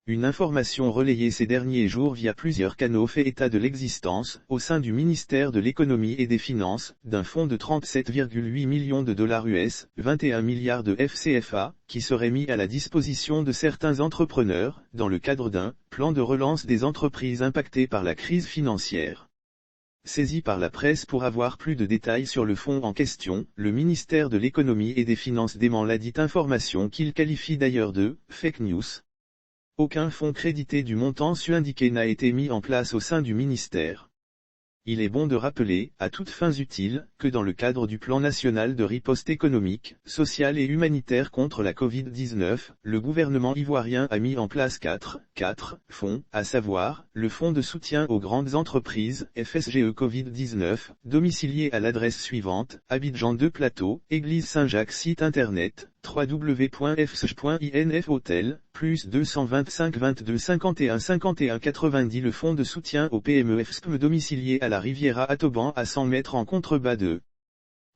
Une information relayée ces derniers jours via plusieurs canaux fait état de l'existence, au sein du ministère de l'Économie et des Finances, d'un fonds de 37,8 millions de dollars US, 21 milliards de FCFA, qui serait mis à la disposition de certains entrepreneurs, dans le cadre d'un plan de relance des entreprises impactées par la crise financière. Saisi par la presse pour avoir plus de détails sur le fonds en question, le ministère de l'Économie et des Finances dément la dite information qu'il qualifie d'ailleurs de « fake news ». Aucun fonds crédité du montant su-indiqué n'a été mis en place au sein du ministère. Il est bon de rappeler, à toutes fins utiles, que dans le cadre du plan national de riposte économique, sociale et humanitaire contre la Covid-19, le gouvernement ivoirien a mis en place quatre fonds, à savoir, le fonds de soutien aux grandes entreprises, FSGE Covid-19, domicilié à l'adresse suivante, Abidjan 2 Plateau, Église Saint-Jacques site internet, www.fsge.info hôtel, plus 225 22 51 51 90 le fonds de soutien aux PME FSPM domicilié à la Riviera Atoban à 100 mètres en contrebas de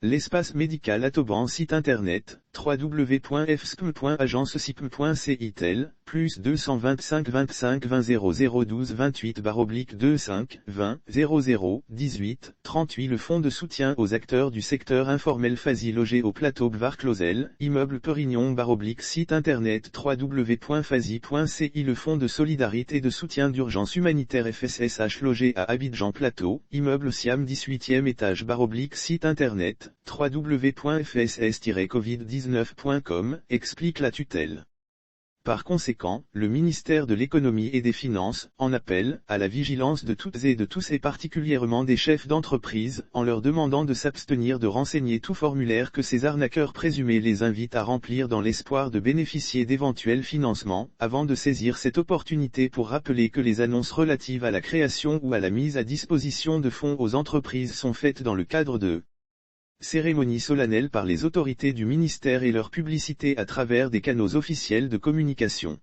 l'espace médical Atoban site internet, www.fspm.agencecipm.citel, plus 225 25 20 0012 28 /2 5 20 00 18 38 le fonds de soutien aux acteurs du secteur informel FASI logé au plateau Bvar-Clausel, immeuble Perignon /, site internet www.fasi.ci le fonds de solidarité et de soutien d'urgence humanitaire FSSH logé à Abidjan Plateau, immeuble Siam 18e étage /, site internet www.fss-covid19.com, explique la tutelle. Par conséquent, le ministère de l'Économie et des Finances en appelle à la vigilance de toutes et de tous et particulièrement des chefs d'entreprise, en leur demandant de s'abstenir de renseigner tout formulaire que ces arnaqueurs présumés les invitent à remplir dans l'espoir de bénéficier d'éventuels financements, avant de saisir cette opportunité pour rappeler que les annonces relatives à la création ou à la mise à disposition de fonds aux entreprises sont faites dans le cadre de cérémonie solennelle par les autorités du ministère et leur publicité à travers des canaux officiels de communication.